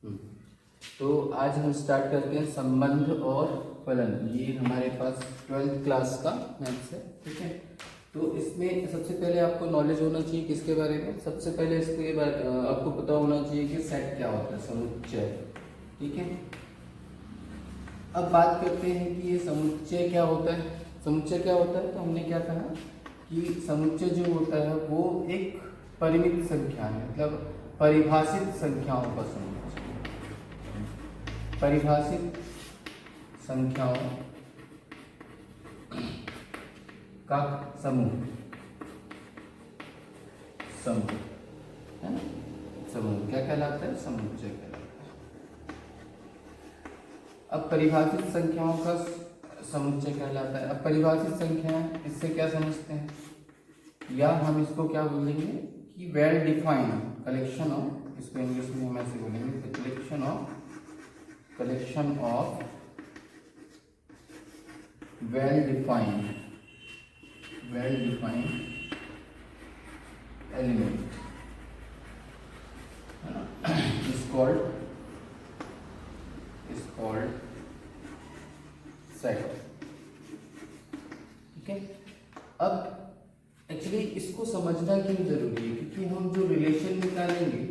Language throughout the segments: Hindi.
हम्म, तो आज हम स्टार्ट करते हैं संबंध और फलन। ये हमारे पास 12th क्लास का मैथ्स है, ठीक है। तो इसमें सबसे पहले आपको नॉलेज होना चाहिए किसके बारे में। सबसे पहले इसके बारे आपको पता होना चाहिए कि सेट क्या होता है, समुच्चय, ठीक है। अब बात करते हैं कि ये समुच्चय क्या होता है। समुच्चय क्या होता है, तो हमने क्या कहा कि समुच्चय जो होता है वो एक परिमित संख्या है, मतलब परिभाषित संख्याओं का समुच्चय, परिभाषित संख्याओं का समूह, समूह है ना। समूह क्या कहलाता है, समुच्चय कहलाता है। अब परिभाषित संख्याओं का समुच्चय कहलाता है। अब परिभाषित संख्याएं, इससे क्या समझते हैं, या हम इसको क्या बोलेंगे कि वेल डिफाइंड कलेक्शन ऑफ, इसको इंग्लिश में हम ऐसे बोलेंगे collection of well defined element is called set, ठीक है। अब एक्चुअली इसको समझना क्यों जरूरी है, क्योंकि हम जो रिलेशन निकालेंगे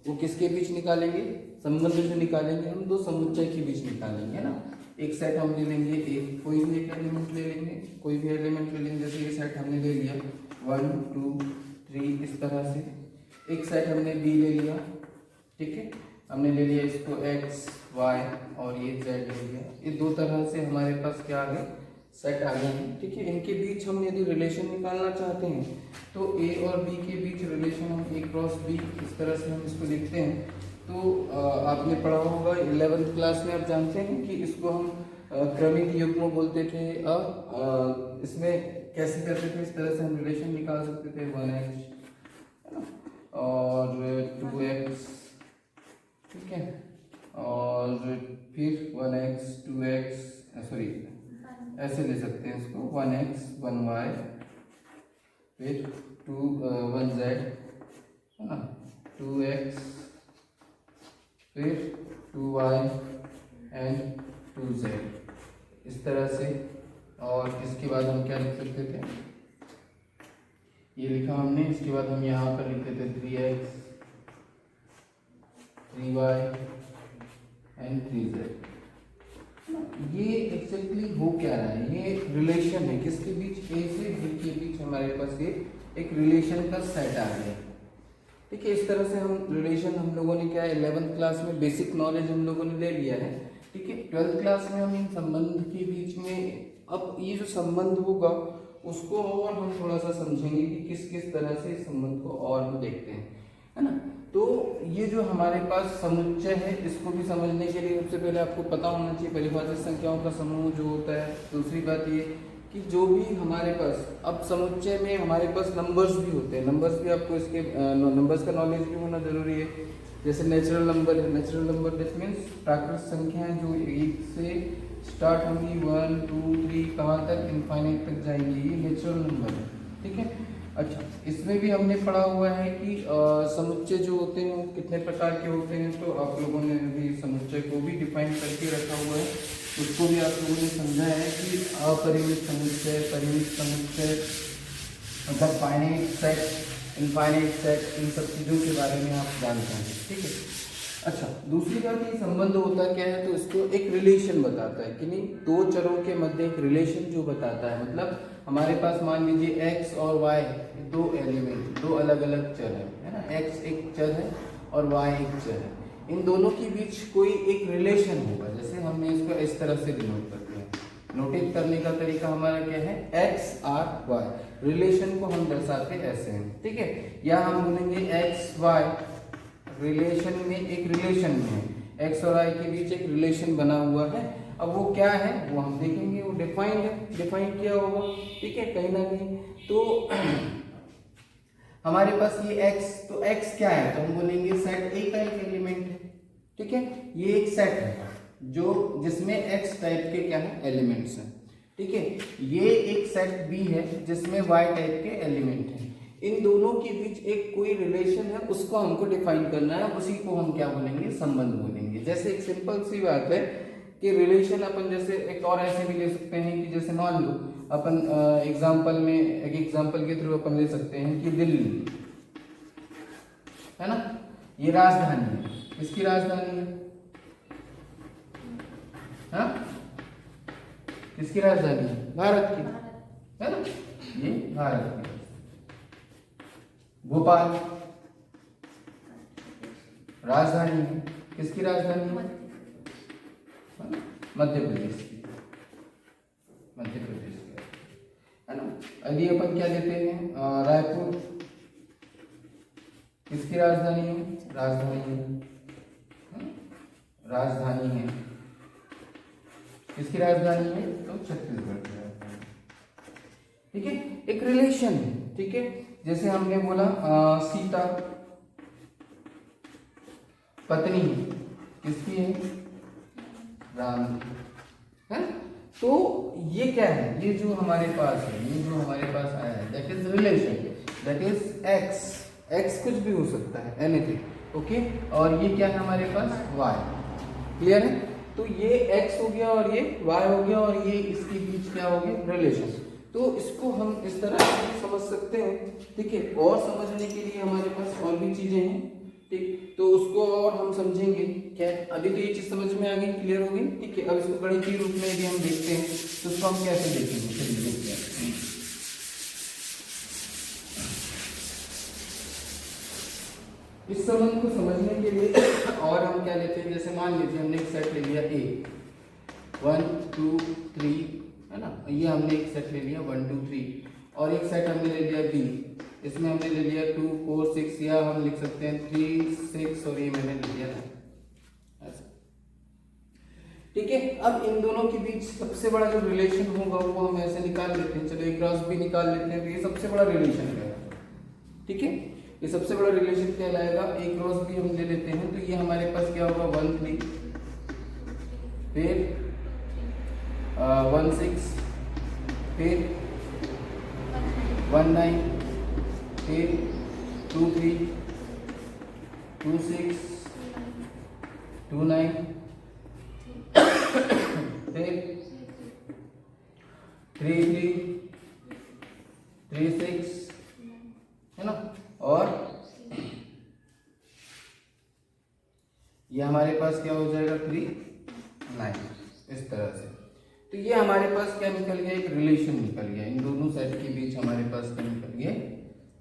वो किसके बीच निकालेंगे, संबंध जो निकालेंगे हम दो समुच्चय के बीच निकालेंगे ना। एक सेट हम ले लेंगे, एक कोई भी एक एलिमेंट ले लेंगे, कोई भी एलिमेंट ले लेंगे। जैसे ये सेट हमने ले लिया 1 2 3, इस तरह से एक सेट हमने बी ले लिया, ठीक है। हमने ले लिया इसको x y और ये z ले लिया। ये दो तरह से हमारे पास क्या आ गए, सेट आ गए हैं, ठीक है। इनके बीच हम यदि रिलेशन निकालना चाहते हैं तो a और b के बीच रिलेशन हम a क्रॉस b, इस तरह से हम इसको लिखते हैं। तो आपने पढ़ा होगा 11th क्लास में, आप जानते हैं कि इसको हम क्रमिक युग्म बोलते थे। अब इसमें कैसे करते थे, इस तरह से हम रिलेशन निकाल सकते थे 1x और 2x, ठीक है, और फिर 1x 2x, सॉरी ऐसे ले सकते हैं इसको 1x 1y, फिर 1z है ना, 2x, फिर 2y एंड 2z, इस तरह से। और इसके बाद हम क्या लिख सकते थे, ये लिखा हमने। इसके बाद हम यहाँ पर लिखते थे 3x 3y एंड 3z। ये एक्चुअली हो क्या रहा है, ये रिलेशन है किसके बीच, ए से बी के बीच हमारे पास ये एक रिलेशन का सेट आ गया, ठीक है। इस तरह से हम रिलेशन, हम लोगों ने क्या है 11th क्लास में बेसिक नॉलेज हम लोगों ने ले लिया है, ठीक है। 12th क्लास में हम इन संबंध के बीच में, अब ये जो संबंध होगा उसको और हम थोड़ा सा समझेंगे कि किस किस तरह से इस संबंध को और हम देखते हैं, है ना। तो ये जो हमारे पास समुच्चय है, इसको भी समझने के लिए सबसे पहले आपको पता होना चाहिए परिभाषित संख्याओं का समूह जो होता है। दूसरी बात ये कि जो भी हमारे पास, अब समुच्चय में हमारे पास नंबर्स भी होते हैं, नंबर्स भी आपको इसके नंबर्स का नॉलेज भी होना जरूरी है। जैसे नेचुरल नंबर है, नेचुरल नंबर दैट मीन्स प्राकृतिक संख्याएं जो 1 से स्टार्ट होंगी 1 2 3 कहाँ तक, इनफाइनाइट तक जाएंगी, ये नेचुरल नंबर है, ठीक है। अच्छा, इसमें भी हमने पढ़ा हुआ है कि समुच्चय जो होते हैं वो कितने प्रकार के होते हैं। तो आप लोगों ने भी समुच्चय को भी डिफाइन करके रखा हुआ है, उसको भी आप लोगों ने समझा है कि अपरिमित समुच्चय, परिमित समुच्चय, मतलब फाइनाइट सेट, इनफाइनाइट सेट, इन सब चीज़ों के बारे में आप जानते हैं, ठीक है। अच्छा, दूसरी बात ये संबंध होता क्या है, तो इसको एक रिलेशन बताता है कि नहीं, दो चरों के मध्य एक रिलेशन जो बताता है। मतलब हमारे पास मान लीजिए x और y दो एलिमेंट, दो अलग अलग चर है ना। x एक चर है और y एक चर है, इन दोनों के बीच कोई एक रिलेशन होगा। जैसे हमने इसको इस तरह से डिनोट करते हैं, नोटेट करने का तरीका हमारा क्या है, x r y, रिलेशन को हम दर्शाते ऐसे हैं, ठीक है। या हम बोलेंगे x y रिलेशन में, एक रिलेशन में है, x और y के बीच एक रिलेशन बना हुआ है। अब वो क्या है वो हम देखेंगे, वो डिफाइंड है, डिफाइंड किया होगा, ठीक है, कहीं ना कहीं। तो हमारे पास ये x, तो x क्या है, तो हम बोलेंगे सेट A का एक एलिमेंट है, ठीक है। ये एक सेट है जो जिसमें x टाइप के क्या है एलिमेंट्स हैं, ठीक है। ये एक सेट B है जिसमें y टाइप के एलिमेंट हैं। इन दोनों के बीच एक कोई रिलेशन है, उसको हमको डिफाइन करना है, उसी को हम क्या बोलेंगे, संबंध बोलेंगे। जैसे एक सिंपल सी बात है कि रिलेशन अपन जैसे एक और ऐसे भी ले सकते हैं कि जैसे मान लो अपन एग्जाम्पल में, एक एग्जाम्पल के थ्रू अपन ले सकते हैं कि दिल्ली है ना, ये राजधानी है, किसकी राजधानी है, हाँ किसकी राजधानी है, भारत की, है ना, ये भारत की। भोपाल राजधानी है, किसकी राजधानी है, मध्य प्रदेश की, मध्य प्रदेश की, है ना। अभी अपन क्या लेते हैं, रायपुर किसकी राजधानी है, राजधानी है, राजधानी है, किसकी राजधानी है, तो छत्तीसगढ़ की राजधानी। ठीक है, एक रिलेशन है। ठीक है, जैसे हमने बोला सीता पत्नी किसकी है, राम की, है। तो ये क्या है, ये जो हमारे पास है, ये जो हमारे पास आया है, that is relation, that is x, x कुछ भी हो सकता है, एनीथिंग, ओके। और ये क्या है हमारे पास, वाई, क्लियर है। तो ये एक्स हो गया और ये वाई हो गया, और ये इसके बीच क्या हो गया, रिलेशन। तो इसको हम इस तरह से समझ सकते हैं। ठीक है, और समझने के लिए हमारे पास और भी चीजें हैं, ठीक, तो उसको और हम समझेंगे क्या। अभी तो ये चीज समझ में आ गई, क्लियर हो गई। ठीक है, अब इसको गणितीय रूप में भी हम देखते हैं, तो उसको हम कैसे देखेंगे, चलिए देखते हैं। इस संबंध को समझने के लिए और हम क्या लेते हैं, जैसे मान लीजिए हमने एक सेट ले लिया ए, 1 2 3, है ना, ये हमने एक सेट ले लिया 1 2 3, और एक सेट हमने ले लिया बी, इसमें हमने ले लिया 2 4 6, या हम लिख सकते हैं 3 6, और ये मैंने ले लिया ऐसा। ठीक है, अब इन दोनों के बीच सबसे बड़ा जो रिलेशन होगा वो हम ऐसे निकाल लेते हैं, चलो एक क्रॉस भी निकाल लेते हैं, तो ये सबसे बड़ा रिलेशन है। ठीक है, ये सबसे बड़ा रिलेशन कहलाएगा, एक क्रॉस भी हम ले लेते हैं, तो ये हमारे पास क्या होगा, 1 3, फिर 1 6, फिर 1 9, फिर 2 3, 2 6, 2 9, फिर 3 3, 3 6, है ना, और ये हमारे पास क्या हो जाएगा, 3 9, इस तरह से। तो ये हमारे पास क्या निकल गया, एक रिलेशन निकल गया, इन दोनों सेट के बीच हमारे पास क्या निकल गया,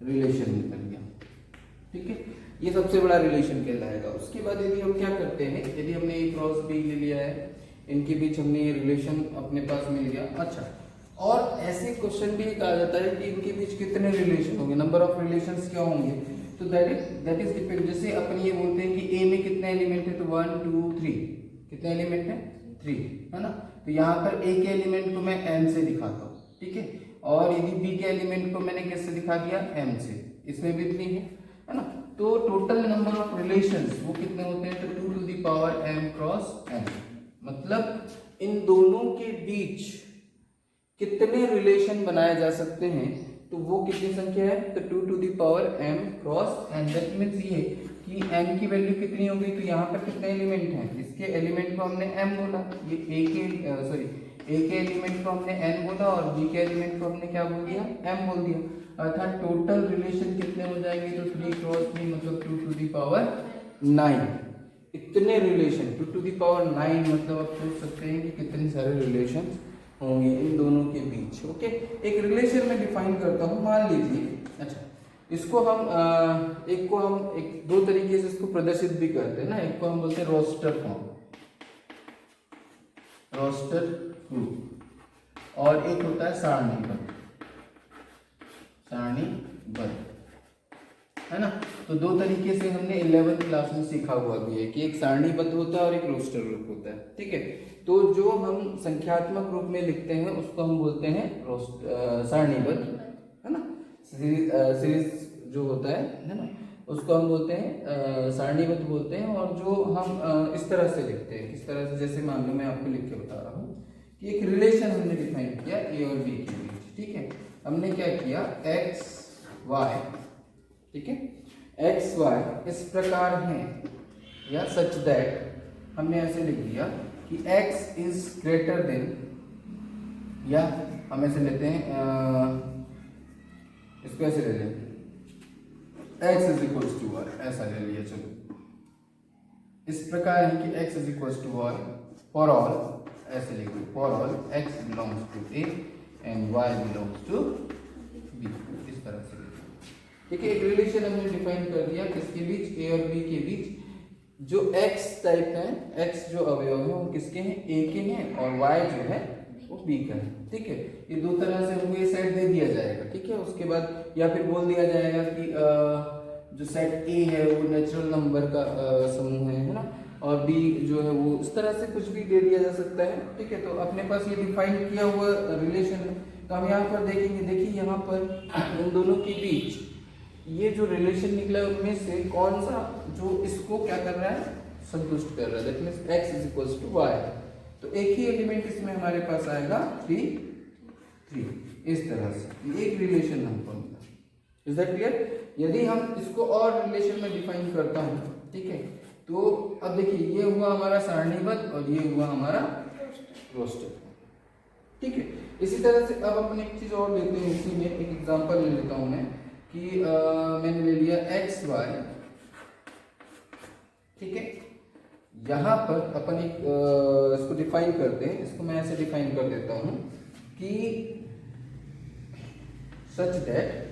रिलेशन निकल गया। ठीक है, ये सबसे बड़ा रिलेशन कहलाएगा। उसके बाद यदि हम क्या करते हैं, यदि हमने ए क्रॉस बी ले लिया है, इनके बीच हमने ये रिलेशन अपने पास मिल गया। अच्छा, और ऐसे क्वेश्चन भी कहा जाता है कि इनके बीच कितने रिलेशन होंगे, नंबर ऑफ रिलेशंस क्या होंगे, तो दैट इज डिपेंड। जैसे अपन ये बोलते हैं कि ए में कितने एलिमेंट है, तो 1 2 3, कितने एलिमेंट है, 3, है ना। तो यहाँ पर ए के एलिमेंट को मैं एन से दिखाता हूँ, ठीक है, और यदि बी के एलिमेंट को मैंने किससे दिखा दिया, एम से, इसमें भी 3 है ना। तो टोटल नंबर ऑफ रिलेशंस वो कितने होते हैं, तो 2 to the power m cross n, मतलब इन दोनों के बीच कितने रिलेशन बनाए जा सकते हैं, तो वो कितनी संख्या है, तो 2 to the power m cross n। That means ये कि n की वैल्यू कितनी होगी, तो यहाँ पर कितने एलिमेंट हैं, इसके एलिमेंट को हमने m बोला, ये a के एलिमेंट को हमने n बोला, और b के एलिमेंट को हमने क्या बोल दिया, m बोल दिया। अर्थात टोटल रिलेशन कितने हो जाएंगे, तो 3 क्रॉस 3 मतलब 2 टू द पावर 9। इतने रिलेशन 2 टू द पावर 9, मतलब आप सोच सकते हैं कि कितने सारे रिलेशन होंगे इन दोनों के बीच। ओके, एक रिलेशन में डिफाइन करता हूँ, मान लीजिए, अच्छा इसको हम एक को हम दो तरीके से इसको प्रदर्शित भी करते हैं ना, एक को हम बोलते हैं रोस्टर फॉर्म, रोस्टर ग्रुप, और एक होता है सारणीबद्ध, सारणीबद्ध, है ना। तो दो तरीके से हमने 11th क्लास में सीखा हुआ भी है कि एक सारणीबद्ध होता है और एक रोस्टर ग्रुप होता है, ठीक है। तो जो हम संख्यात्मक रूप में लिखते हैं उसको हम बोलते हैं सारणीबद्ध, है ना। सीरीज जो होता है ना, उसको हम बोलते हैं सारणीबद्ध बोलते हैं। और जो हम इस तरह से लिखते हैं, किस तरह से, जैसे मान लो मैं आपको लिख के बता रहा हूँ कि एक रिलेशन हमने डिफाइन किया ए और बी के बीच, ठीक है। हमने क्या किया, x वाई, ठीक है, एक्स वाई इस प्रकार हैं या सच दैट हमने ऐसे लिख दिया कि x इज ग्रेटर देन, या हम ऐसे लेते हैं इसको ऐसे ले लें x is equals to y, ऐसा ले लिया। चलो इस प्रकार है कि x is equals to y for all, ऐसे लिख दो for all x belongs to a and y belongs to b, इस तरह से लिख दो। ठीक है, एक रिलेशन हमने डिफाइन कर दिया किसके बीच, a और b के बीच। जो x टाइप है, x जो अवयव है वो किसके हैं, a के हैं, और y जो है वो b का है। ठीक है, ये दो तरह से हमको ये सेट दे दिया जाएगा। ठीक है, उसके बाद या फिर बोल दिया जाएगा कि जो सेट a है वो नेचुरल नंबर का समूह है ना, और b जो है वो इस तरह से कुछ भी दे दिया जा सकता है। ठीक है, तो अपने पास ये डिफाइन किया हुआ रिलेशन है, तो हम यहाँ पर देखेंगे। देखिए यहाँ पर इन दोनों के बीच ये जो रिलेशन निकला है उनमें से कौन सा जो इसको क्या कर रहा है, संतुष्ट कर रहा है। That means x is equals to y, तो एक ही एलिमेंट इसमें हमारे पास आएगा 3 3, इस तरह से एक रिलेशन हमको मिला। Is that clear? यदि हम इसको और रिलेशन में डिफाइन करता हूं, ठीक है, तो अब देखिए ये हुआ हमारा सारणीबद्ध और ये हुआ हमारा रोस्टर। ठीक है, इसी तरह से अब अपन एक चीज और लेते हैं, इसी में एक एग्जांपल ले लेता हूं मैं कि मैंने ले लिया एक्स वाई। ठीक है, यहां पर अपन एक इसको डिफाइन करते हैं, इसको मैं ऐसे डिफाइन कर देता हूं कि such that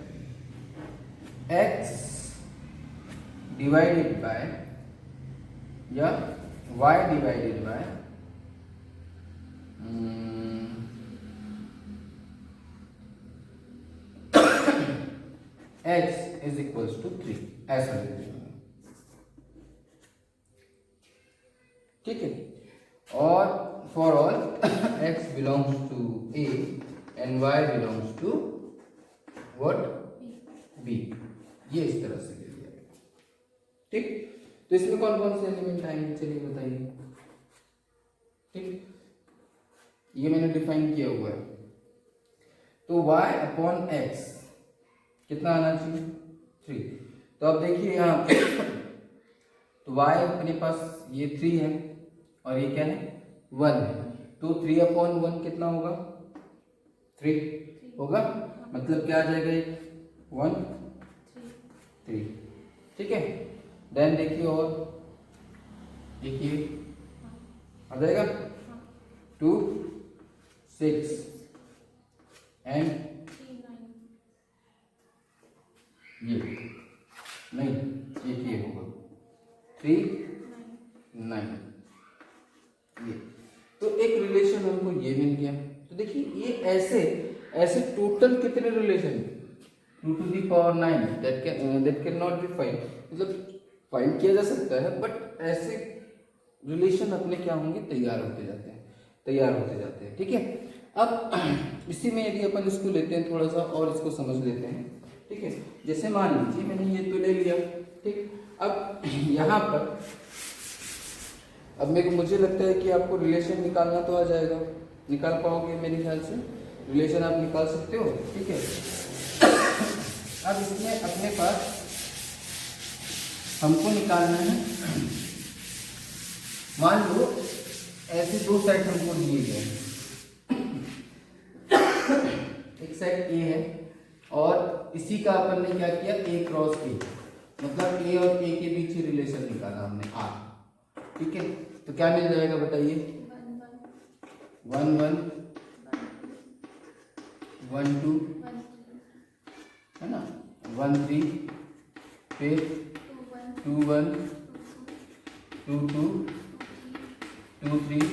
x divided by या y divided by x is equals to 3, ऐसा लिख देंगे। ठीक है, और for all x belongs to a and y belongs to what, b, ये इस तरह से ले लिया। ठीक, तो इसमें कौन कौन से एलिमेंट आएंगे, चलिए बताइए। ठीक, ये मैंने डिफाइन किया हुआ है, तो y अपॉन x कितना आना चाहिए, 3। तो अब देखिए यहाँ तो y अपने पास ये 3 है और ये क्या है 1 है, तो 3 अपॉन 1 कितना होगा, 3 होगा, मतलब क्या आ जाएगा, 1 3। ठीक है, देन देखिए और देखिए आ जाएगा 2 6 एंड ये नहीं, ये होगा 3 9, ये तो एक रिलेशन हमको ये मिल गया। तो देखिए ये ऐसे ऐसे टोटल कितने relation, 2 to the power 9 that can not be find, मतलब फाइंड किया जा सकता है, बट ऐसे रिलेशन अपने क्या होंगे, तैयार होते जाते हैं। ठीक है, अब इसी में यदि अपन इसको लेते हैं थोड़ा सा और इसको समझ लेते हैं। ठीक है, जैसे मान लीजिए मैंने ये तो ले लिया। ठीक, अब यहाँ पर अब मुझे लगता है कि आपको रिलेशन निकालना तो आ जाएगा, निकाल पाओगे मेरे ख्याल से, रिलेशन आप निकाल सकते हो। ठीक है, अब इसमें अपने पास हमको निकालना है, मान लो ऐसे दो सेट हमको दिए गए हैं, एक सेट ए है और इसी का अपन ने क्या किया, ए क्रॉस ए, मतलब ए और ए के बीच ही रिलेशन निकाला हमने आर। ठीक है, तो क्या मिल जाएगा बताइए, 1 1 1 2 है ना, 1 3, फिर 2 1 2 2 2 3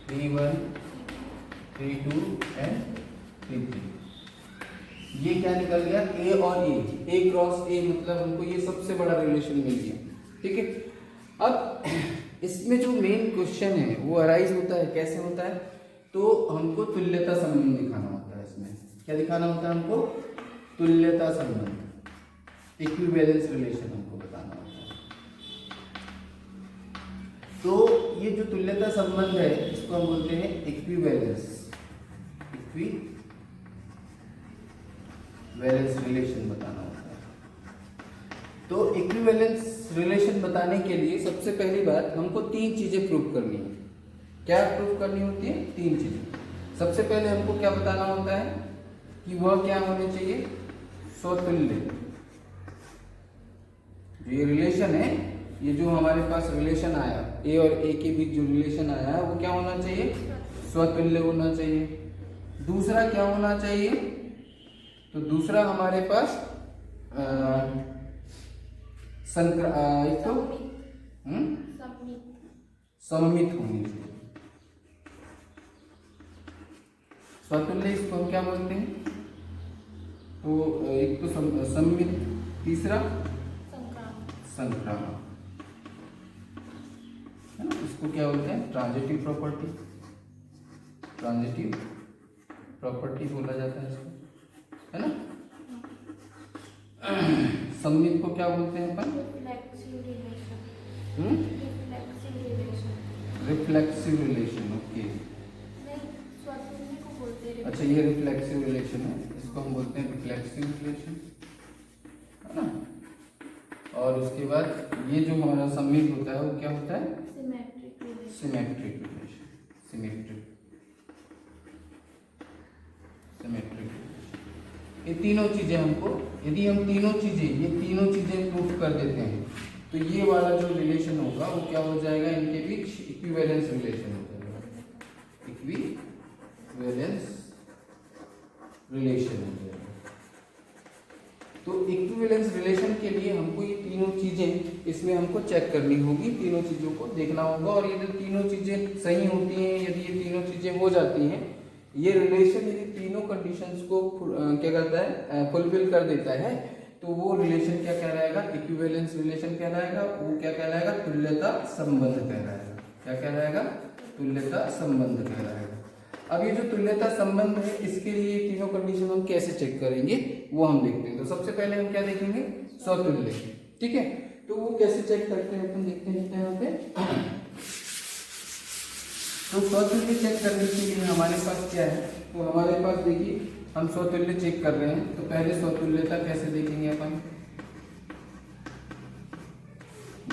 3 1 3 2 एंड 3 3। ये क्या निकल गया, ए और ए क्रॉस ए, मतलब हमको ये सबसे बड़ा रिलेशन मिल गया। ठीक है, अब इसमें जो मेन क्वेश्चन है वो अराइज होता है, कैसे होता है, तो हमको तुल्यता संबंध दिखाना होता है। इसमें क्या दिखाना होता है, हमको तुल्यता संबंध, इक्विवेलेंस रिलेशन हमको बताना होता है। तो ये जो तुल्यता संबंध है इसको हम बोलते हैं इक्विवेलेंस, वैलेंस रिलेशन बताना होता है। तो इक्विवेलेंस रिलेशन बताने के लिए सबसे पहली बात हमको तीन चीजें प्रूव करनी है। क्या प्रूव करनी होती है? तीन चीजें। सबसे पहले हमको क्या बताना होता है कि वह क्या होने चाहिए? स्वतुल्य। ये रिलेशन है, ये जो हमारे पास रिलेशन आया ए और ए के बीच जो रिलेशन आया है वो क्या होना चाहिए? स्वतुल्य होना चाहिए। दूसरा क्या होना चाहिए? तो दूसरा हमारे पास एक तो सममित होनी चाहिए। स्वतुल्य इसको हम क्या बोलते हैं? तो एक तो सममित, तीसरा संक्रामक, है ना? इसको क्या बोलते हैं? Transitive property. ट्रांजिटिव प्रॉपर्टी बोला जाता है इसको, है ना? सममित को क्या बोलते हैं अपन? Reflexive relation. ओके, अच्छा ये रिफ्लेक्सिव रिलेशन है, इसको हम बोलते हैं रिफ्लेक्सिव रिलेशन, है ना? और उसके बाद ये जो हमारा सममित होता है वो क्या होता है? Symmetric relation. सिमेट्रिक ये तीनों चीजें हमको, यदि हम ये तीनों चीजें प्रूफ कर देते हैं तो ये वाला जो रिलेशन होगा वो क्या हो जाएगा? इनके बीच इक्विवेलेंस रिलेशन हो जाएगा। इक्विवेलेंस रिलेशन हो जाएगा। तो इक्विवेलेंस रिलेशन के लिए हमको ये तीनों चीजें इसमें हमको चेक करनी होगी, तीनों चीजों को देखना होगा। और ये जो तीनों चीजें सही होती हैं, यदि ये तीनों चीजें हो जाती हैं, ये रिलेशन यदि तीनों कंडीशंस को क्या करता है? फुलफिल कर देता है, तो वो रिलेशन क्या कहलाएगा? इक्विवेलेंस रिलेशन कहलाएगा। वो क्या कहलाएगा? तुल्यता संबंध कहलाएगा। क्या कहलाएगा? तुल्यता संबंध कहलाएगा। अब ये जो तुल्यता संबंध है, इसके लिए तीनों कंडीशन हम कैसे चेक करेंगे वो हम देखते हैं। तो सबसे पहले हम क्या देखेंगे? स्वतुल्य। ठीक है, तो वो कैसे चेक करते हैं अपन देखते हैं यहाँ पे। तो स्वतुल्य चेक करने के लिए हमारे पास क्या है? तो हमारे पास देखिए, हम स्वतुल्य चेक कर रहे हैं, तो पहले स्वतुल्यता कैसे देखेंगे अपन,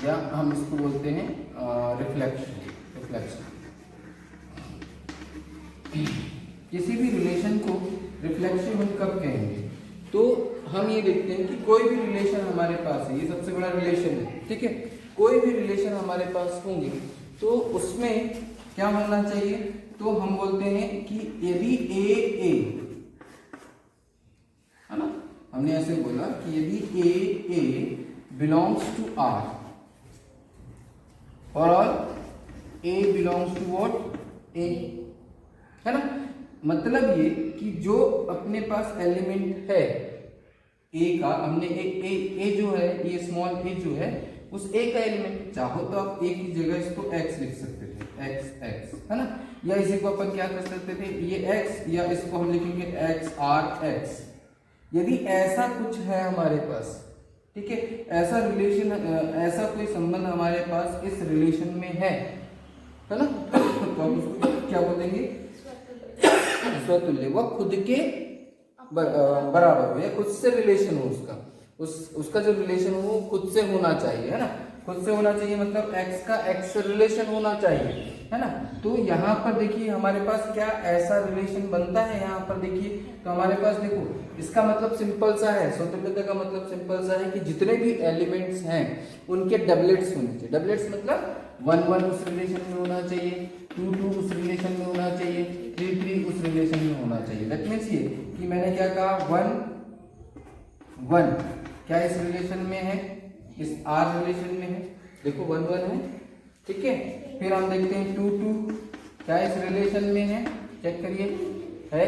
या हम इसको बोलते हैं रिफ्लेक्शन। रिफ्लेक्शन किसी भी रिलेशन को रिफ्लेक्सिव हम कब कहेंगे? तो हम ये देखते हैं कि कोई भी रिलेशन हमारे पास है, ये सबसे बड़ा रिलेशन है, ठीक है? कोई भी रिलेशन हमारे पास होंगे तो उसमें क्या होना चाहिए? तो हम बोलते हैं कि यदि ए है ना, हमने ऐसे बोला कि यदि ए बिलोंग्स टू आर और ए बिलोंग्स टू व्हाट? ए, है ना? मतलब ये कि जो अपने पास एलिमेंट है ए का, हमने ए जो है, ये स्मॉल ए जो है, उस ए का एलिमेंट, चाहो तो आप ए की जगह इसको एक्स लिख सकते थे, एक्स, है ना? या इसी को अपन क्या कर सकते थे? ये एक्स, या इसको हम लिखेंगे एक्स आर एक्स। यदि ऐसा कुछ है हमारे पास, ठीक है, ऐसा रिलेशन, ऐसा कोई संबंध हमारे पास इस रिलेशन में है ना, तो हम उसको क्या बोलेंगे? स्वतुल्य। वह खुद के बराबर हो या खुद से रिलेशन हो, उसका जो रिलेशन हो वो खुद से होना चाहिए, है ना? खुद से होना चाहिए मतलब एक्स का एक्स से रिलेशन होना चाहिए, है ना? तो यहाँ पर देखिए हमारे पास क्या ऐसा रिलेशन बनता है, यहाँ पर देखिए, तो हमारे पास देखो, इसका मतलब सिंपल सा है, स्वतंत्रता का मतलब सिंपल सा है कि जितने भी एलिमेंट्स हैं उनके डबलेट्स होने चाहिए। डबलेट्स मतलब 1 उस रिलेशन में होना चाहिए, 2 उस रिलेशन में होना चाहिए, 3 उस रिलेशन में होना चाहिए। दैट मीन्स ये कि मैंने क्या कहा, 1 क्या इस रिलेशन में है? इस आर रिलेशन में है, देखो 1 है, ठीक है? फिर हम देखते हैं 2 क्या इस रिलेशन में है? चेक करिए, है,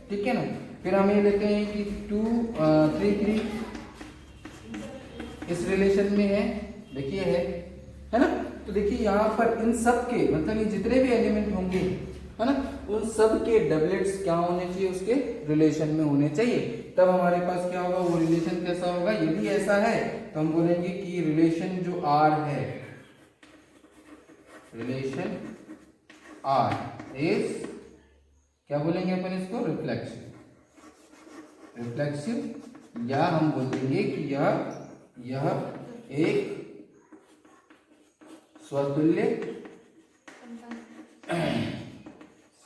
ठीक है ना? फिर हम ये लेते हैं कि 3 इस रिलेशन में है, देखिए है ना? तो देखिए यहाँ पर इन सब के मतलब ये जितने भी एलिमेंट होंगे, है ना, उन सब के डबलेट्स क्या होने चाहिए? उसके रिलेशन में होने चाहिए। तब हमारे पास क्या होगा? वो रिलेशन कैसा होगा? यदि ऐसा है तो हम बोलेंगे कि रिलेशन जो आर है, रिलेशन आर इज, क्या बोलेंगे अपन इसको? रिफ्लेक्सिव, या हम बोलेंगे कि यह एक स्वतुल्य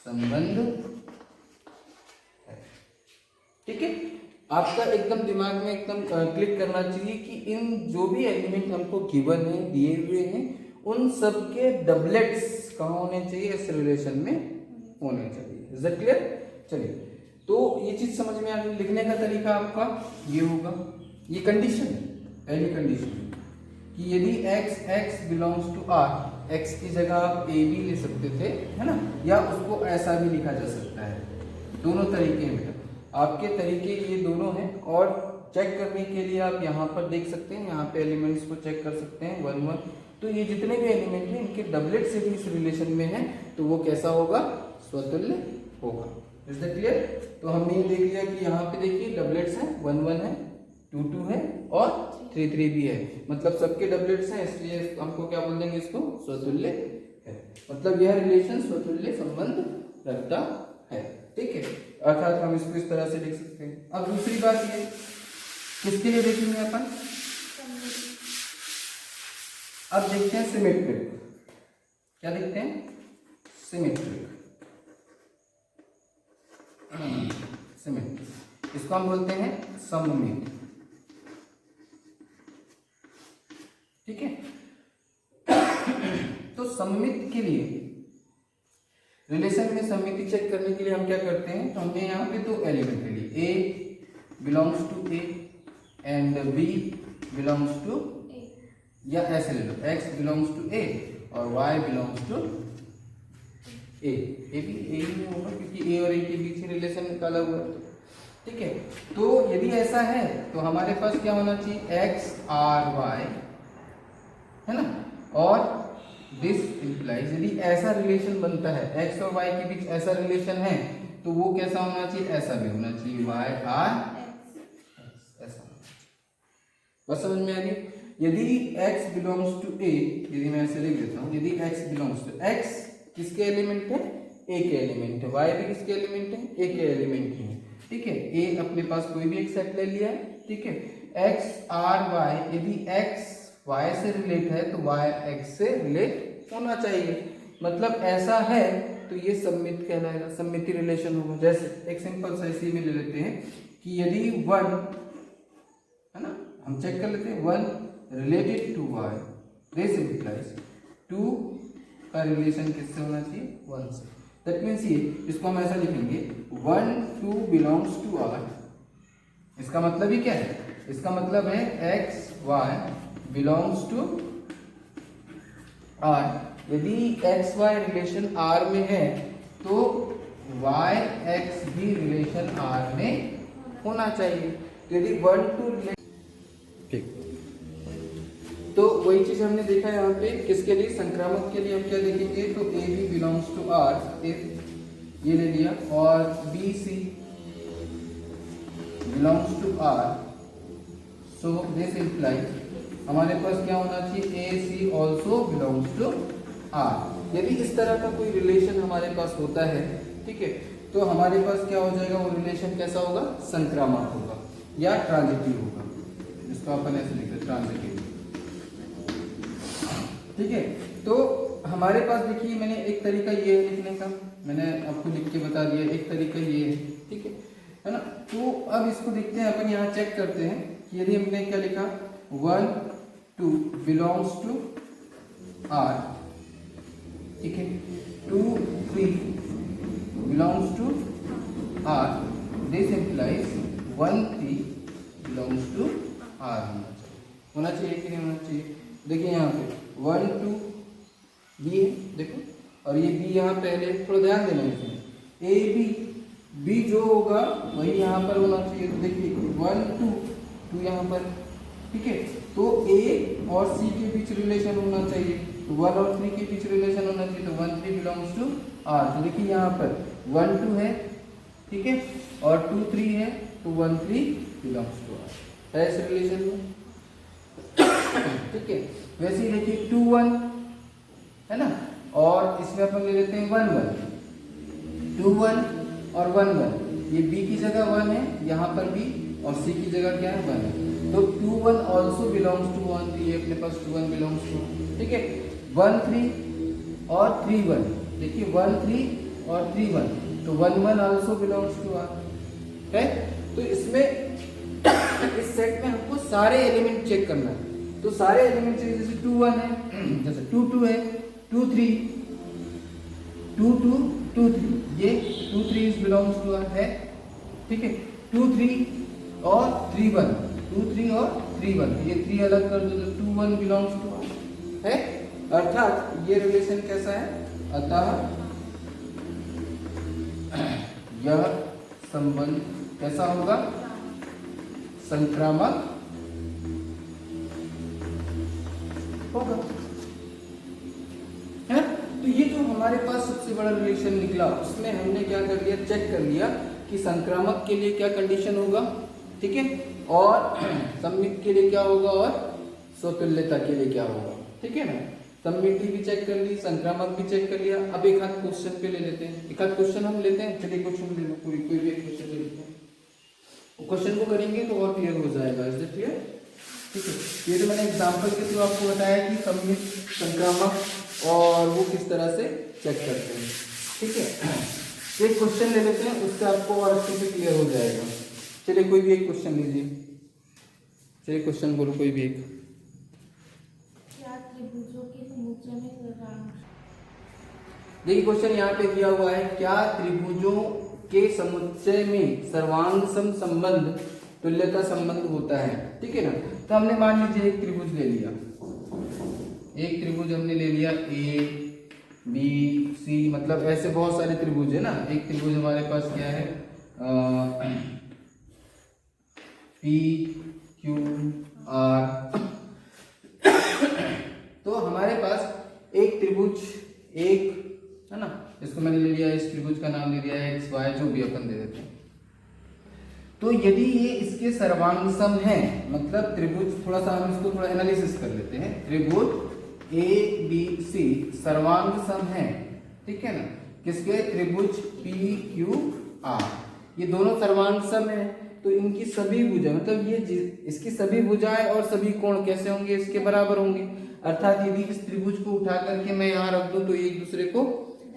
संबंध है। ठीक है, आपका एकदम दिमाग में एकदम क्लिक करना चाहिए कि इन जो भी एलिमेंट हमको गिवन है, दिए हुए हैं, उन सब के डबलेट्स कहाँ होने चाहिए, इस रिलेशन में होने चाहिए। Is that clear? चलिए, तो ये चीज समझ में आ गई। लिखने का तरीका आपका ये होगा, ये कंडीशन है, पहली कंडीशन कि यदि x belongs to r, x की जगह आप a भी ले सकते थे, है ना, या उसको ऐसा भी लिखा जा सकता है। दोनों तरीके हैं बेटा, आपके तरीके ये दोनों हैं। और चेक करने के लिए आप यहाँ पर देख सकते हैं, यहाँ पे एलिमेंट्स को चेक कर सकते हैं 1 1। तो ये जितने भी एलिमेंट हैं इनके डबलेट से भी इस रिलेशन में है, तो वो कैसा होगा, स्वतुल्य होगा। Is that clear? तो हमने ये देख लिया कि यहाँ पे देखिए डबलेट्स हैं, 1 1 है, 2 2 है और 3 3 भी है, मतलब सबके डबलेट्स हैं, इसलिए हमको क्या बोल देंगे, इसको स्वतुल्य है। मतलब यह रिलेशन स्वतुल्य संबंध रखता है। ठीक है, अर्थात हम इसको इस तरह से लिख सकते हैं। अब दूसरी बात ये किसके लिए देखेंगे अपन, अब देखते हैं सिमेट्रिक। क्या देखते हैं, सिमेट्रिक। सिमेट्रिक इसको हम बोलते हैं सममित। ठीक है, तो सममित के लिए, रिलेशन में सममिति चेक करने के लिए हम क्या करते हैं, तो हमने यहाँ पे दो एलिमेंट ले लिए, a belongs to a and b belongs to, या ऐसे ले लो, x बिलोंग्स टू a और y बिलोंग्स टू a। भी a ही होगा क्योंकि a और a के बीच ही रिलेशन निकाला हुआ है। ठीक है, तो यदि ऐसा है तो हमारे पास क्या होना चाहिए, x r y, है ना, और दिस इंप्लाइज, यदि ऐसा रिलेशन बनता है, x और y के बीच ऐसा रिलेशन है, तो वो कैसा होना चाहिए, ऐसा भी होना चाहिए, y r x, ऐसा। बस समझ में आ गई? यदि x बिलोंग्स टू a, यदि मैं ऐसे लिख देता हूँ, यदि x बिलोंग्स टू, x किसके एलिमेंट है, a के एलिमेंट है, y भी किसके एलिमेंट है, a के एलिमेंट है। ठीक है, a अपने पास कोई भी एक सेट ले लिया है। ठीक है, x r y, यदि x y से रिलेट है तो y x से रिलेट होना चाहिए। मतलब ऐसा है तो ये सममित कहलाएगा, सममिति रिलेशन होगा। जैसे एक सिंपल सा इसी में ले लेते हैं कि यदि 1, है ना, हम चेक कर लेते हैं, 1 related to y, this implies 2 का रिलेशन किससे होना चाहिए, 1 से। दैट मीन्स ये, इसको हम ऐसा लिखेंगे, 1 2 बिलोंग्स टू r। इसका मतलब ही क्या है, इसका मतलब है x y belongs to r। यदि x y रिलेशन r में है तो y x भी रिलेशन r में होना चाहिए। तो यदि 1 2 रिलेशन, ठीक, तो वही चीज हमने देखा यहाँ पे किसके लिए, संक्रामक के लिए हम क्या देखेंगे, तो a b belongs to r, ये ले लिया, और b c belongs to r। So this implies हमारे पास क्या होना चाहिए, A C also belongs to R. यदि इस तरह का कोई रिलेशन हमारे पास होता है, ठीक है, तो हमारे पास क्या हो जाएगा, वो रिलेशन कैसा होगा, संक्रामक होगा या ट्रांजिटिव होगा। इसको अपन ऐसे लिखते हैं, ट्रांजिटिव। ठीक है, तो हमारे पास देखिए, मैंने एक तरीका ये है लिखने का, मैंने आपको लिख के बता दिया, एक तरीका ये है। ठीक है ना, तो अब इसको देखते हैं अपन, यहाँ चेक करते हैं कि यदि हमने क्या लिखा, 1 2 बिलोंग्स टू r, ठीक है, 2 3 belongs to r, this implies 1 3 belongs to r होना चाहिए कि नहीं होना चाहिए। देखिए यहाँ पे 1 2 b है, देखो, और ये b यहाँ पहले, थोड़ा ध्यान देना इसमें, a b जो होगा वही यहाँ पर होना चाहिए। तो देखिए 1 2 2 यहाँ पर, ठीक है, तो a और c के बीच रिलेशन होना चाहिए, तो 1 और 3 के बीच रिलेशन होना चाहिए, तो 1 3 बिलोंग्स टू r। तो देखिए यहाँ पर 1 2 है, ठीक है, और 2 3 है, तो 1 3 बिलोंग्स टू r है इस रिलेशन में। ठीक है, वैसे ही देखिए 2 1 है ना, और इसमें अपन ले लेते हैं 1 1, 2 1 और 1 1, ये b की जगह 1 है, यहाँ पर भी, और c की जगह क्या है 1 है। तो 2 1 ऑल्सो बिलोंग्स टू 1, ये अपने पास 2 1 बिलोंग्स टू, ठीक है। 1 3 और 3 1, देखिए 1 3 और 3 1, तो 1 1 ऑल्सो बिलोंग्स टू R है। तो इसमें इस सेट में हमको सारे एलिमेंट चेक करना है। तो सारे एलिमेंट चाहिए, जैसे 2 1 है, जैसे 2 2 है, 2 3 2 2 2 3, ये 2 3 इज बिलोंग्स टू R है, ठीक है। 2 3 और 3 1, 2 3 और 3 1, ये 3 अलग कर दो तो 2 1 बिलोंग्स टू R है। अर्थात ये रिलेशन कैसा है, अतः यह संबंध कैसा होगा, संक्रामक होगा, है। तो ये जो हमारे पास सबसे बड़ा रिलेशन निकला, उसमें हमने क्या कर लिया, चेक कर लिया कि संक्रामक के लिए क्या कंडीशन होगा, ठीक है, और सममित के लिए क्या होगा, और स्वतुल्यता के लिए क्या होगा, ठीक है ना। सममिति भी चेक कर ली, संक्रामक भी चेक कर लिया। अब एक आध क्वेश्चन पे ले लेते हैं, एक आध क्वेश्चन हम लेते हैं। चलिए क्वेश्चन ले लो, कोई भी एक क्वेश्चन ले लेते हैं। क्वेश्चन को करेंगे तो और क्लियर हो जाएगा, इज इट क्लियर, ठीक है। ये जो मैंने एग्जांपल के थ्रू आपको बताया कि सममित, संक्रामक और वो किस तरह से चेक करते हैं, ठीक है। एक क्वेश्चन ले लेते हैं, उससे आपको और अच्छे से क्लियर हो जाएगा। चलिए कोई भी एक क्वेश्चन लीजिए, चलिए क्वेश्चन बोलो कोई भी एक। देखिए क्वेश्चन यहाँ पे दिया हुआ है, क्या त्रिभुजों के समुच्चय में सर्वांग सम संबंध तुल्यता संबंध होता है, ठीक है ना। तो हमने मान लीजिए एक त्रिभुज ले लिया, एक त्रिभुज हमने ले लिया ए बी सी, मतलब ऐसे बहुत सारे त्रिभुज है ना। एक त्रिभुज हमारे पास क्या है, पी क्यू आर। तो हमारे पास एक त्रिभुज, एक है ना, इसको मैंने ले लिया, इस त्रिभुज का नाम ले लिया है एक्स वाई, जो भी अपन दे देते हैं। तो यदि ये इसके सर्वांग सम है, मतलब त्रिभुज, थोड़ा सा हम इसको थोड़ा एनालिसिस कर लेते हैं। त्रिभुज ए बी सी सर्वांग सम है, ठीक है ना, किसके, त्रिभुज पी क्यू आर, ये दोनों सर्वांग सम है। तो इनकी सभी भुजाएं, मतलब ये इसकी सभी भुजाएं और सभी कोण कैसे होंगे, इसके बराबर होंगे। अर्थात यदि इस त्रिभुज को उठा करके मैं यहाँ रख दूं तो ये एक दूसरे को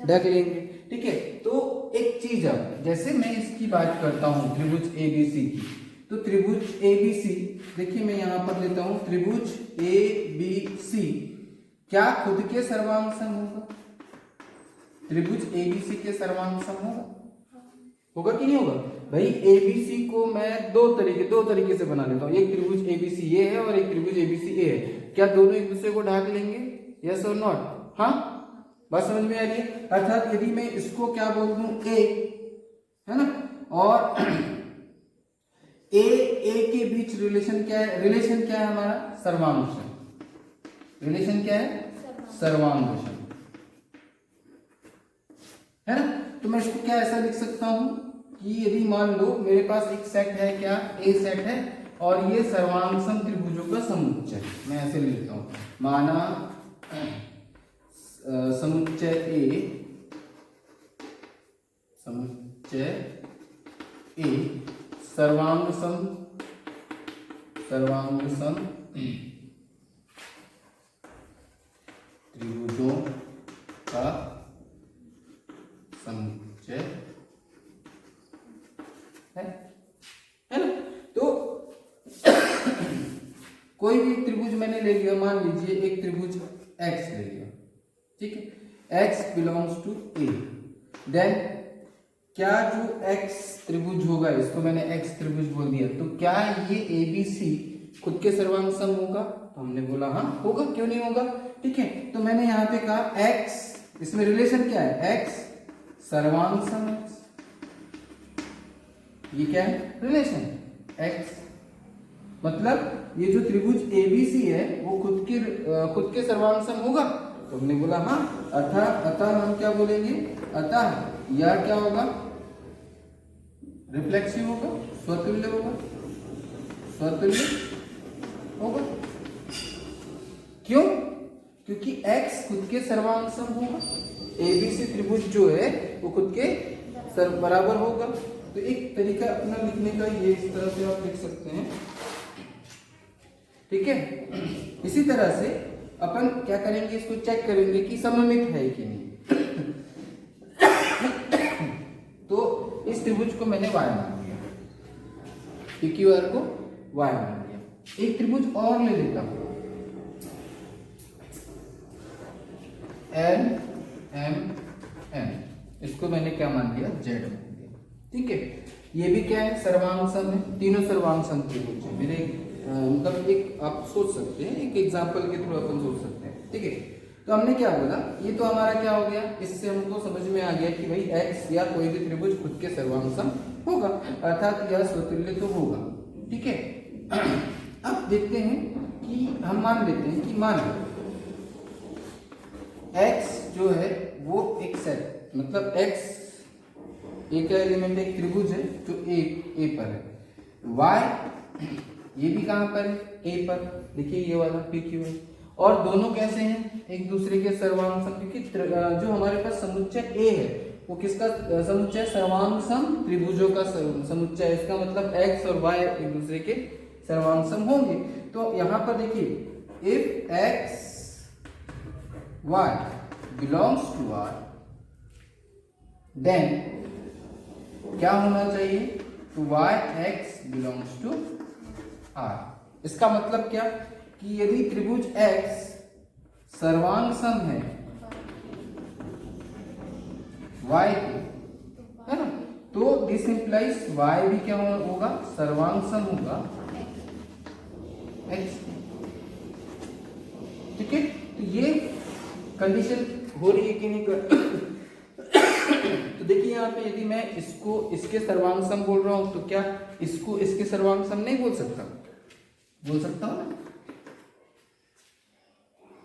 ढक लेंगे, ठीक है। तो एक चीज, अब जैसे मैं इसकी बात करता हूं त्रिभुज एबीसी की, तो त्रिभुज एबीसी, देखिए मैं यहां पर लेता हूं त्रिभुज एबीसी, क्या खुद के सर्वांग सम होगा, त्रिभुज एबीसी के सर्वांग सम होगा, होगा कि नहीं होगा भाई। एबीसी को मैं दो तरीके से बना लेता हूं, एक त्रिभुज एबीसी ये है और एक त्रिभुज एबीसी ये है, क्या दोनों एक दूसरे को ढाक लेंगे, यस और नॉट, हाँ, बात समझ में आ रही है। अर्थात यदि मैं इसको क्या बोल दूं ए, है ना, और ए के बीच रिलेशन क्या है, रिलेशन क्या है हमारा, सर्वांग, रिलेशन क्या है, सर्वांग है ना। तो मैं इसको क्या ऐसा लिख सकता हूं कि यदि मान लो मेरे पास एक सेट है, क्या ए सेट है, और ये सर्वांग सम त्रिभुजों का समुच्चय, मैं ऐसे लिख लेता हूं, माना समुच्चय ए, समुच्चय ए सर्वांग सम त्रिभुजों का समुच्चय है ना। तो कोई भी त्रिभुज मैंने ले लिया, मान लीजिए एक त्रिभुज एक्स ले लिया, ठीक है, x belongs to A, then क्या जो x त्रिभुज होगा, इसको मैंने x त्रिभुज बोल दिया, तो क्या ये ABC खुद के सर्वांग सम होगा, तो हमने बोला हाँ होगा, क्यों नहीं होगा, ठीक है। तो मैंने यहाँ पे कहा x, इसमें रिलेशन क्या है, x सर्वांग सम x, ये क्या है रिलेशन x, मतलब ये जो त्रिभुज ABC है वो खुद के सर्वांग सम होगा, तो हमने बोला हाँ। अतः हम क्या बोलेंगे, अतः यह क्या होगा, रिफ्लेक्सिव होगा, स्वतुल्य होगा, स्वतुल्य होगा, क्यों, क्योंकि x खुद के सर्वांग सम होगा, ABC त्रिभुज जो है वो खुद के बराबर होगा, तो एक तरीका अपना लिखने का ये इस तरह से आप लिख सकते हैं, ठीक है। इसी तरह से अपन क्या करेंगे, इसको चेक करेंगे कि सममित है कि नहीं। तो इस त्रिभुज को मैंने y मान लिया, PQR को y मान लिया। एक त्रिभुज और ले लेता हूं, LMN, इसको मैंने क्या मान लिया, Z मान लिया, ठीक है। ये भी क्या है, सर्वांग सम है, तीनों सर्वांग सम त्रिभुज है मेरे। मतलब एक आप सोच सकते हैं, एक एग्जांपल के थ्रू अपन सोच सकते हैं, ठीक है। तो हमने क्या बोला, ये तो हमारा क्या हो गया, इससे हमको समझ में आ गया कि भाई x या कोई भी त्रिभुज खुद के सर्वांग सम होगा, अर्थात यह स्वतुल्य तो होगा, ठीक है। अब देखते हैं कि हम मान लेते हैं कि मान x जो है वो एक सेट, मतलब x एक एलिमेंट एक त्रिभुज है जो a पर है, y ये भी कहां पर है, a पर, देखिए ये वाला PQ है, और दोनों कैसे हैं, एक दूसरे के सर्वांग सम, क्योंकि जो हमारे पास समुच्चय A है वो किसका समुच्चय, सर्वांग सम त्रिभुजों का समुच्चय, इसका मतलब x और y एक दूसरे के सर्वांग सम होंगे। तो यहां पर देखिए if x y belongs to R, then क्या होना चाहिए, तो y x belongs to R। इसका मतलब क्या कि यदि त्रिभुज x सर्वांग सम है y के, है ना, तो दिस इंप्लाइज y भी क्या होगा, सर्वांग सम होगा x, ठीक है। तो ये कंडीशन हो रही है कि नहीं तो देखिए यहाँ पे यदि मैं इसको इसके सर्वांग सम बोल रहा हूं, तो क्या इसको इसके सर्वांग सम नहीं बोल सकता, बोल सकता हूं ना,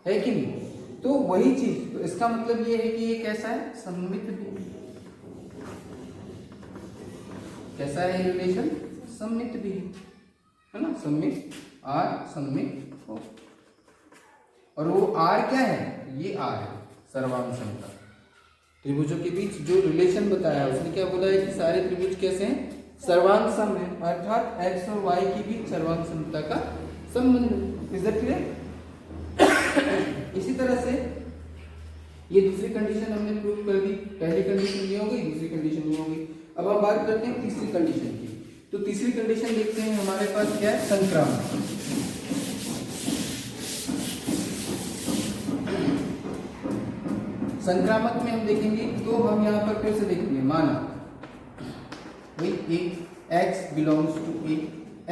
है कि नहीं। तो वही चीज, तो इसका मतलब ये है कि ये कैसा है, सममित भी, कैसा है रिलेशन, सममित भी है ना, सममित, R सममित हो, और वो R क्या है, ये R है सर्वांग सम का। त्रिभुजों के बीच जो रिलेशन बताया उसने क्या बोला है कि सारे त्रिभुज कैसे हैं, सर्वांग सम है, अर्थात x और y के बीच सर्वांग समता का संबंध। Is that clear? इसी तरह से ये दूसरी कंडीशन हमने प्रूव कर दी, पहली कंडीशन ये हो गई, दूसरी कंडीशन ये हो गई। अब हम बात करते हैं तीसरी कंडीशन की। तो तीसरी कंडीशन देखते हैं हमारे पास क्या है, संक्रामक। संक्रामक में हम देखेंगे तो हम यहाँ पर फिर से देखेंगे, माना भाई एक x belongs to A,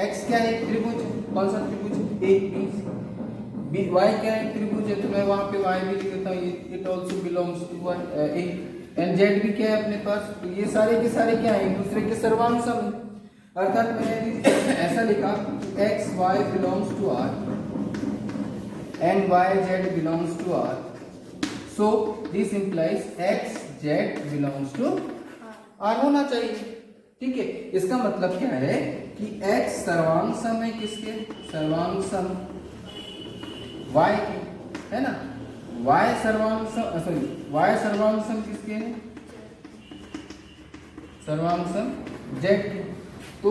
x क्या है, त्रिभुज, कौन सा त्रिभुज, ए बी, y क्या है, त्रिभुज है, तो मैं वहां पे y भी लिख देता हूँ, it also belongs to A, and z भी क्या है अपने पास, तो ये सारे के सारे क्या है, एक दूसरे के सर्वांग सम है। अर्थात मैंने ऐसा लिखा x y belongs to r and y z belongs to r, so this implies x z belongs to R होना चाहिए, ठीक है। इसका मतलब क्या है कि x सर्वांग सम है किसके, सर्वांग सम y के, है ना, y सर्वांग सम, सॉरी y सर्वांग सम किसके है, सर्वांग सम z के। तो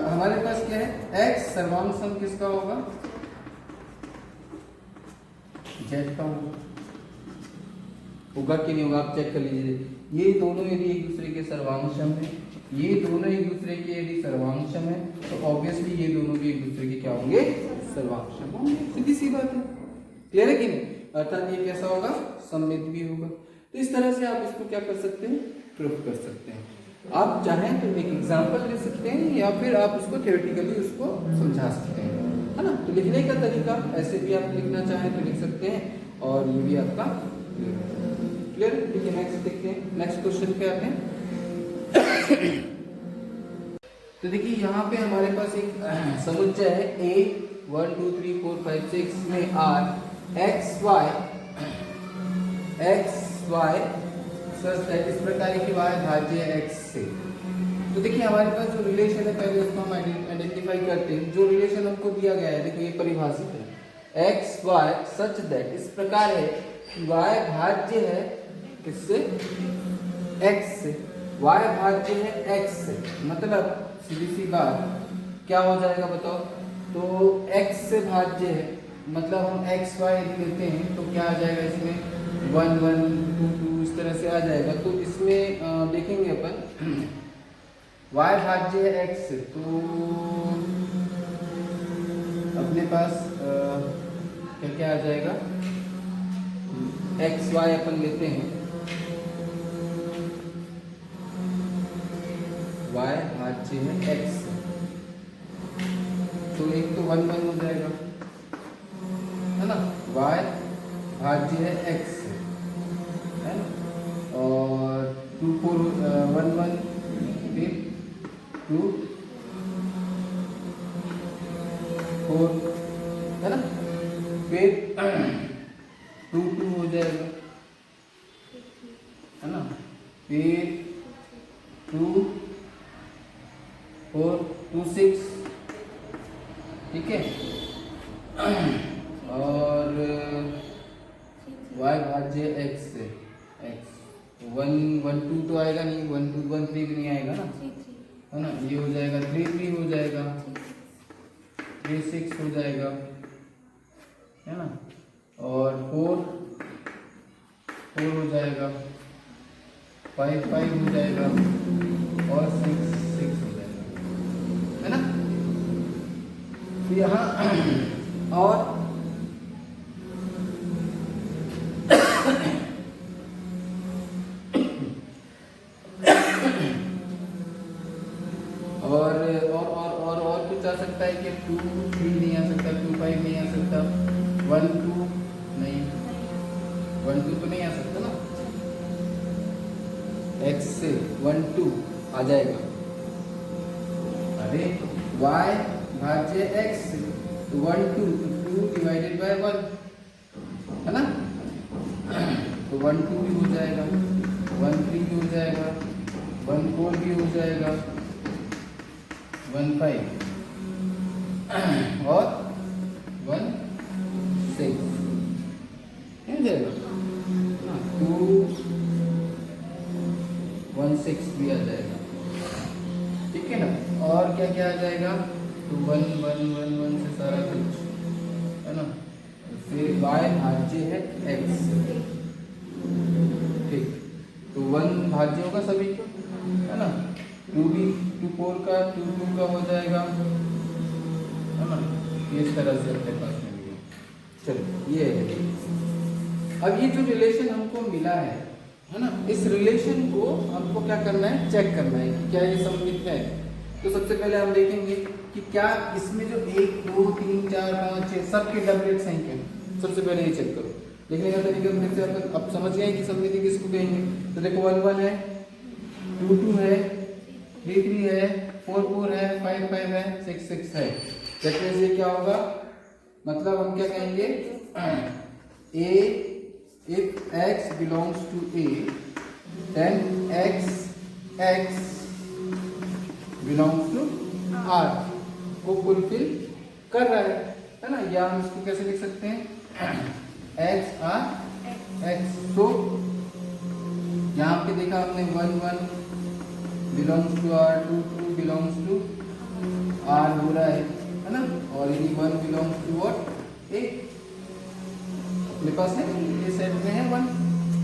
हमारे पास क्या है, x सर्वांग सम किसका होगा, z का होगा कि नहीं होगा, आप चेक कर लीजिए। ये दोनों यदि एक दूसरे के सर्वांग सम है, ये दोनों एक दूसरे के यदि सर्वांग सम है, तो ऑब्वियसली ये दोनों भी एक दूसरे के क्या होंगे, सर्वांग सम होंगे, सीधी सी बात है, क्लियर है कि नहीं। अर्थात ये कैसा होगा, सममित भी होगा। तो इस तरह से आप इसको क्या कर सकते हैं, प्रूव कर सकते हैं। आप चाहें तो एक एग्जाम्पल ले सकते हैं या फिर आप उसको थ्योरेटिकली उसको समझा सकते हैं, है ना। तो लिखने का तरीका ऐसे भी आप लिखना चाहें तो लिख सकते हैं, और ये भी आपका क्लियर। ठीक है, नेक्स्ट देखते हैं, नेक्स्ट क्वेश्चन पे आते हैं। तो देखिए यहाँ पे हमारे पास एक समुच्चय है A 1 2 3 4 5 6 में R x y सच है इस प्रकार की y भाज्य है x से। तो देखिए हमारे पास जो रिलेशन है पहले उसको हम आइडेंटिफाई करते हैं। जो रिलेशन हमको दिया गया है, देखो ये परिभाषित है, x y सच दैट इस प्रकार है कि y भाज्य है किससे, x से, y भाज्य है x से, मतलब सीधी सी बात क्या हो जाएगा बताओ। तो x से भाज्य है, मतलब हम x y लेते हैं तो क्या आ जाएगा इसमें 1 1 2 2 इस तरह से आ जाएगा। तो इसमें देखेंगे अपन y भाज्य है x से, तो अपने पास क्या क्या आ जाएगा, एक्स वाई अपन लेते हैं, y भाज्य है x, तो एक तो 1 1 हो जाएगा है ना, y भाज्य है x है ना, और 2 4 1 1 फिर 2 4 है ना, फिर 2 2 हो जाएगा है ना, फिर 2 4 2 6, ठीक है। और y भाज्य x से x 1 1 2 तो आएगा नहीं, 1 2 1 3 भी नहीं आएगा ना, है ना, ये हो जाएगा 3 3 हो जाएगा, 3 6 हो जाएगा है ना, और 4 4 हो जाएगा, 5 5 हो जाएगा, और 6 6 हो जाएगा है ना। तो यहाँ और कुछ आ सकता है कि 2 3 नहीं आ सकता, 2 5 नहीं आ सकता, 1 2 नहीं, 1 2 तो नहीं आ सकता ना, x से 1 2 आ जाएगा। अरे y भाज्य x से, तो 1 2 तो 2 डिवाइडेड बाय 1 है ना, तो 1 2 भी हो जाएगा, 1 3 भी हो जाएगा, 1 4 भी हो जाएगा, 1 5 और 1 6 हो जाएगा, 2 1 6 भी आ जाएगा, ठीक है ना। और क्या क्या आ जाएगा, तो 1 1 1 1 से सारा कुछ है ना, फिर y भाज्य है x, ठीक, तो 1 भाज्य होगा सभी को है ना, 2 भी 2 4 का 2 2 का हो जाएगा है ना, इस तरह से अपने पास में भी। चलो ये है, अब ये जो रिलेशन हमको मिला है ना, इस रिलेशन को हमको क्या करना है, चेक करना है कि क्या ये सममित है। तो सबसे पहले हम देखेंगे कि क्या इसमें जो 1 2 3 4 5 6 सबके डबलेट्स हैं क्या, सबसे पहले ये चेक करो। देखने का तरीका फिर से अब समझ गए कि सममिति किसको कहेंगे। तो देखो 1 1 है, 2 2 है, 3 3 है, 4 4 है, 5 5 है, 6 6 है। देखने से क्या होगा, मतलब हम क्या कहेंगे, a if x belongs to a then x belongs to r को फुलफिल कर रहा है ना, या हम इसको कैसे लिख सकते हैं, x r x। तो यहाँ पे देखा हमने 1 1 belongs to r, 2 2 belongs to r हो रहा है ना, और यदि 1 belongs to what, a अपने पास है, ये सेट में है 1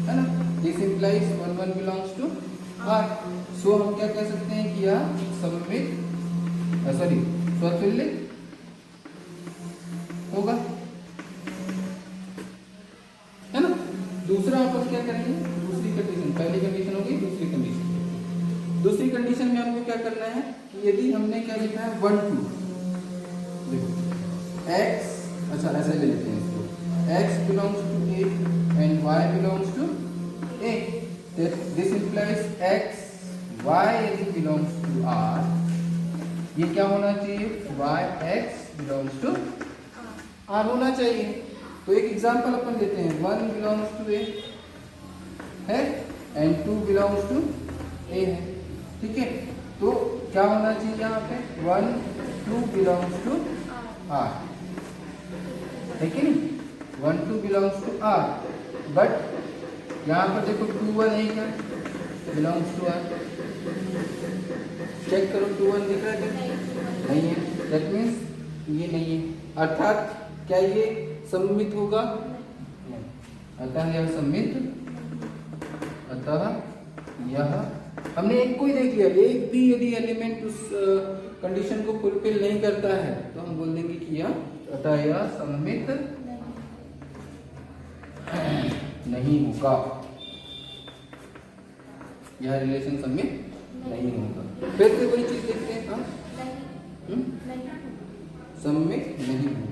है ना, this implies 1 1 belongs to r। So हम क्या कह सकते हैं कि यह सममित सॉरी स्वतुल्य होगा है ना। दूसरा अपन क्या करेंगे, दूसरी कंडीशन, पहली कंडीशन होगी, दूसरी कंडीशन में हमको क्या करना है कि यदि हमने क्या लिखा है 1 2, देखो x, अच्छा ऐसे ले लेते हैं इसको, x belongs to a and y belongs to a, this implies x y यदि belongs to r, ये क्या होना चाहिए, y x belongs to r होना चाहिए। तो एक एग्जांपल अपन लेते हैं, 1 belongs to a है and 2 belongs to a है, ठीक है। तो क्या होना चाहिए यहाँ पे, 1 2 belongs to r, है कि नहीं, 1 2 belongs to r, बट यहाँ पर देखो 2 1 है क्या, belongs to r, चेक करो 2 1 दिख रहा है क्या? नहीं है, दैट मीन्स ये नहीं है, अर्थात क्या ये सममित होगा? नहीं, अतः यह सममित, अतः यह हमने एक को ही देख लिया, एक भी यदि एलिमेंट उस कंडीशन को फुलफिल नहीं करता है तो हम बोल देंगे कि यह, अतः यह सममित नहीं होगा, यह रिलेशन सममित नहीं होगा। फिर से वही चीज देखते हैं, हाँ सममित नहीं होगा,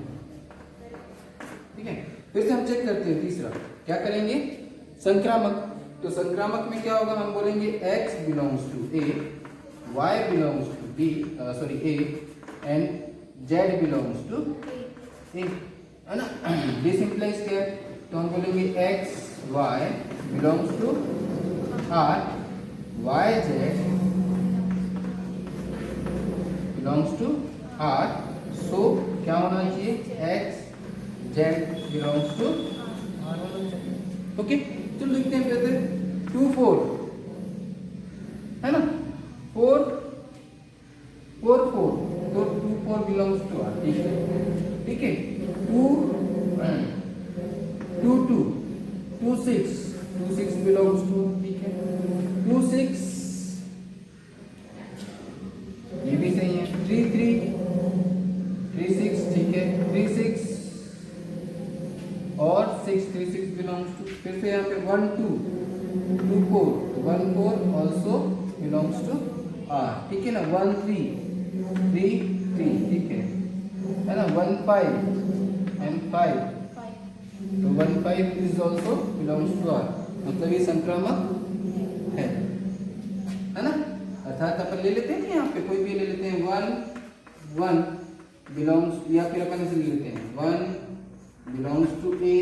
ठीक है। फिर से हम चेक करते हैं तीसरा, क्या करेंगे? संक्रामक। तो संक्रामक में क्या होगा? हम बोलेंगे x belongs to a, y belongs to b, sorry a, and z belongs to a, है ना। दिस इंप्लाइज क्या है? तो हम बोलेंगे x y belongs to r, y z belongs to r, so क्या होना चाहिए? x z belongs to r होना चाहिए। ओके, चलो लिखते हैं फिर से 2 4, है ना, 4 4 4, तो 2 4 बिलोंग्स टू r, ठीक है, ठीक है। 2 2 2 2 6 2 6 बिलोंग्स टू, ठीक है। 2 6 ये भी सही है। 3 3 3 6, ठीक है, 3 6 और 6 3 6 बिलोंग्स टू, फिर से यहाँ पे 1 2 2 4 1 4 ऑल्सो बिलोंग्स टू r, ठीक है ना। 1 3 3 3, ठीक है ना। 1 5 एंड 5, तो 1 5 is also belongs to r, मतलब ये संक्रामक है ना। अर्थात अपन ले लेते हैं, यहाँ पे कोई भी ले लेते हैं, 1 1 बिलोंग्स, या फिर अपन ऐसे ले लेते हैं 1 belongs to a,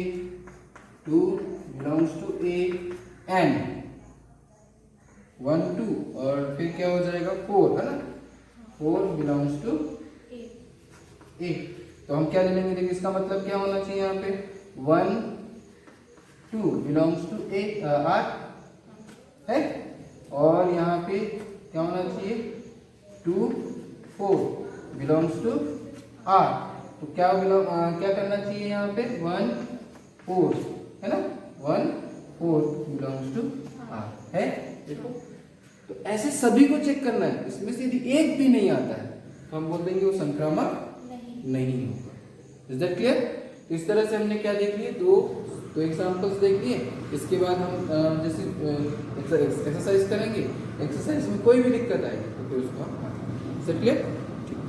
2 belongs to a, and 1 2 और फिर क्या हो जाएगा 4, है ना, 4 belongs to a। तो हम क्या ले लेंगे? देखिए इसका मतलब क्या होना चाहिए यहाँ पे? 1 2 belongs to a, r है, और यहाँ पे क्या होना चाहिए? 2 4 belongs to r, तो क्या क्या करना चाहिए यहाँ पे? 1 4, है ना, 1 4 बिलोंग्स टू r है। देखो, तो ऐसे सभी को चेक करना है, इसमें से यदि एक भी नहीं आता है तो हम बोल देंगे वो संक्रामक नहीं होगा। Is that clear? तो इस तरह से हमने क्या देख लिए? दो एग्जांपल्स देख लिए। इसके बाद हम जैसे एक्सरसाइज करेंगे, एक्सरसाइज में कोई भी दिक्कत आएगी तो फिर उसको हम, इज दैट क्लियर? ठीक।